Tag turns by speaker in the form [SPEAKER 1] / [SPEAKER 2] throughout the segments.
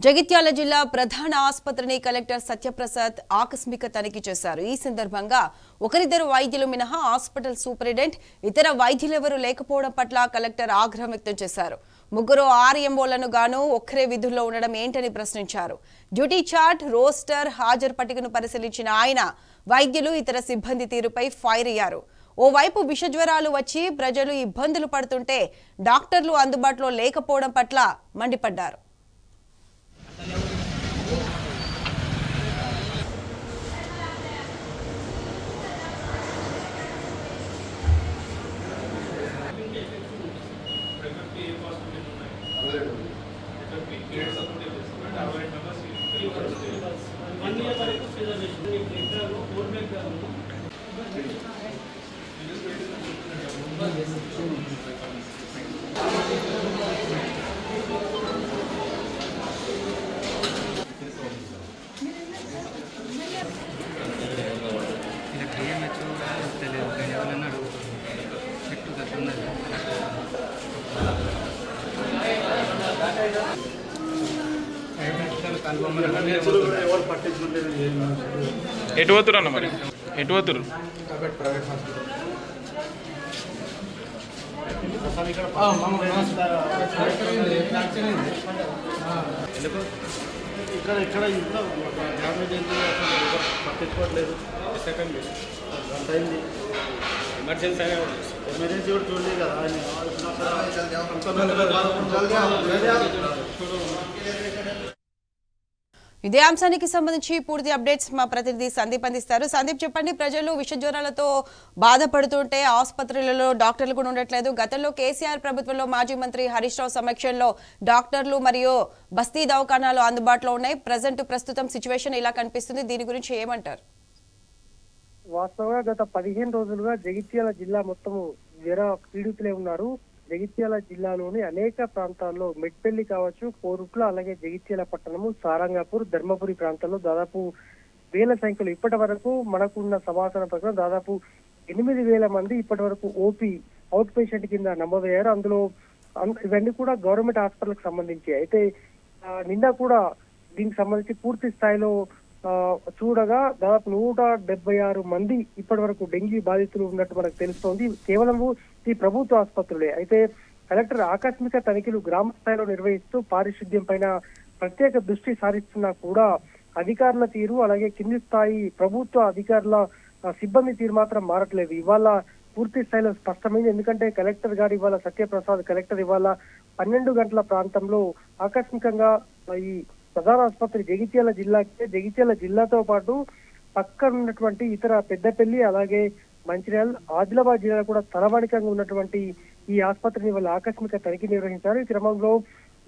[SPEAKER 1] జగిత్యాల జిల్లా ప్రధాన ఆసుపత్రిని కలెక్టర్ సత్యప్రసాద్ ఆకస్మిక తనిఖీ చేశారు. ఈ సందర్భంగా ఒకరిద్దరు వైద్యులు మినహా హాస్పిటల్ సూపరింటెండెంట్ ఇతర వైద్యులెవరూ లేకపోవడం పట్ల కలెక్టర్ ఆగ్రహం వ్యక్తం చేశారు. ముగ్గురు ఆర్ఎంఓలను గాను ఒక్కరే విధుల్లో ఉండడం ఏంటని ప్రశ్నించారు. డ్యూటీ చార్ట్, రోస్టర్, హాజరు పట్టికను పరిశీలించిన ఆయన వైద్యులు ఇతర సిబ్బంది తీరుపై ఫైర్ అయ్యారు. ఓవైపు విషజ్వరాలు వచ్చి ప్రజలు ఇబ్బందులు పడుతుంటే డాక్టర్లు అందుబాటులో లేకపోవడం పట్ల మండిపడ్డారు.
[SPEAKER 2] ఎటు పోతురు అన్న మరి ఎటు పోతురు
[SPEAKER 3] ఇక్కడ ఇంట్లో డ్యామేజ్ అయింది, పట్టించుకోవట్లేదు. సెకండ్ అయింది, ఎమర్జెన్సీ కూడా చూడలేదు కదా.
[SPEAKER 1] ఇదే అంశానికి సంబంధించి పూర్తి అప్డేట్స్ మా ప్రతినిధి సందీప్ అందిస్తారు. సందీప్, చెప్పండి. ప్రజలు విషజ్వరాలతో బాధపడుతుంటే ఆసుపత్రులలో డాక్టర్లు కూడా ఉండట్లేదు. గతంలో కేసీఆర్ ప్రభుత్వంలో మాజీ మంత్రి హరీష్ రావు సమక్షంలో డాక్టర్లు మరియు బస్తీ దవాఖానాలు అందుబాటులో ఉన్నాయి. ప్రస్తుతం సిచ్యువేషన్ ఇలా కనిపిస్తుంది. దీని గురించి ఏమంటారు?
[SPEAKER 4] వాస్తవంగా గత 15 రోజులుగా జగిత్యాల జిల్లా మొత్తము జ్వర పీడితులే ఉన్నారు. జగిత్యాల జిల్లాలోని అనేక ప్రాంతాల్లో మెట్పల్లి కావచ్చు, కోరుట్ల, అలాగే జగిత్యాల పట్టణము, సారంగాపూర్, ధర్మపురి ప్రాంతాల్లో దాదాపు వేల సంఖ్యలో ఇప్పటి వరకు మనకున్న సమాచారం ప్రకారం దాదాపు 8,000 మంది ఇప్పటి వరకు ఓపీ అవుట్ పేషెంట్ కింద నమోదయ్యారు. అందులో ఇవన్నీ కూడా గవర్నమెంట్ హాస్పిటల్కి సంబంధించి. అయితే నిన్న కూడా దీనికి సంబంధించి పూర్తి స్థాయిలో చూడగా దాదాపు 176 మంది ఇప్పటి వరకు డెంగీ బాధితులు ఉన్నట్టు మనకు తెలుస్తోంది. కేవలం ఈ ప్రభుత్వ ఆసుపత్రులే. అయితే కలెక్టర్ ఆకస్మిక తనిఖీలు గ్రామ స్థాయిలో నిర్వహిస్తూ పారిశుద్ధ్యం పైన ప్రత్యేక దృష్టి సారిస్తున్నా కూడా అధికారుల తీరు, అలాగే కింది స్థాయి ప్రభుత్వ అధికారుల సిబ్బంది తీరు మాత్రం మారట్లేదు. ఇవాళ పూర్తి స్థాయిలో స్పష్టమైంది. ఎందుకంటే కలెక్టర్ గారు ఇవాళ సత్యప్రసాద్ కలెక్టర్ ఇవాళ 12 గంటల ప్రాంతంలో ఆకస్మికంగా ఈ ప్రధాన ఆసుపత్రి జగిత్యాల జిల్లాతో పాటు పక్కన ఉన్నటువంటి ఇతర పెద్దపల్లి, అలాగే మంచిర్యాల, ఆదిలాబాద్ జిల్లాలో కూడా తలవాణికంగా ఉన్నటువంటి ఈ ఆసుపత్రిని వాళ్ళ ఆకస్మిక తనిఖీ నిర్వహించారు. ఈ క్రమంలో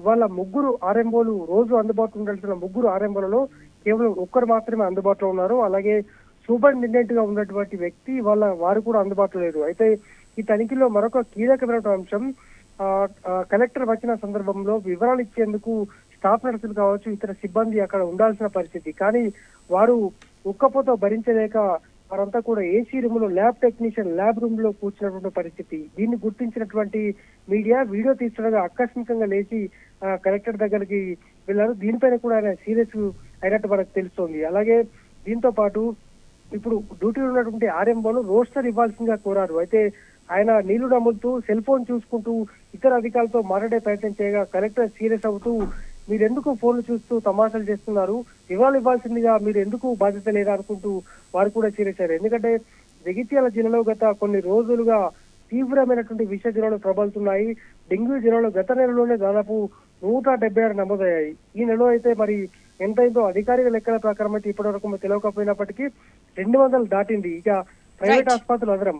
[SPEAKER 4] వాళ్ళ ముగ్గురు ఆర్ఎంఓలు, రోజు అందుబాటులో ఉండాల్సిన ముగ్గురు ఆర్ఎంఓలలో కేవలం ఒక్కరు మాత్రమే అందుబాటులో ఉన్నారు. అలాగే సూపరింటెండెంట్ గా ఉన్నటువంటి వ్యక్తి వారు కూడా అందుబాటులో లేరు. అయితే ఈ తనిఖీలో మరొక కీలకమైన అంశం, కలెక్టర్ వచ్చిన సందర్భంలో వివరాలు ఇచ్చేందుకు స్టాఫ్ నర్సులు కావచ్చు, ఇతర సిబ్బంది అక్కడ ఉండాల్సిన పరిస్థితి. కానీ వారు ఉక్కపోతో భరించలేక వారంతా కూడా ఏసీ రూమ్ లో ల్యాబ్ రూమ్ లో కూర్చున్నటువంటి పరిస్థితి. దీన్ని గుర్తించినటువంటి మీడియా వీడియో తీస్తుండగా ఆకస్మికంగా లేచి కలెక్టర్ దగ్గరికి వెళ్ళారు. దీనిపైన కూడా ఆయన సీరియస్ అయినట్టు మనకు తెలుస్తోంది. అలాగే దీంతో పాటు ఇప్పుడు డ్యూటీలో ఉన్నటువంటి ఆర్ఎంఓలు రోస్టర్ ఇవ్వాల్సిందిగా కోరారు. అయితే ఆయన నీళ్లు నమ్ముతూ సెల్ ఫోన్ చూసుకుంటూ ఇతర అధికారులతో మాట్లాడే ప్రయత్నం చేయగా కలెక్టర్ సీరియస్ అవుతూ, మీరెందుకు ఫోన్లు చూస్తూ తమాషాలు చేస్తున్నారు, వివరాలు ఇవ్వాల్సిందిగా మీరు ఎందుకు బాధ్యత లేదా అనుకుంటూ వారు కూడా సీరియస్ అయ్యారు. ఎందుకంటే జగిత్యాల జిల్లాలో గత కొన్ని రోజులుగా తీవ్రమైనటువంటి విష జ్వరాలు ప్రబలుతున్నాయి. డెంగ్యూ జ్వరాలు గత నెలలోనే దాదాపు 176 నమోదయ్యాయి. ఈ నెలలో అయితే మరి ఎంతైందో అధికారిక లెక్కల ప్రకారం అయితే ఇప్పటి వరకు తెలియకపోయినప్పటికీ 200 దాటింది. ఇక ప్రైవేట్ ఆసుపత్రులు అదరం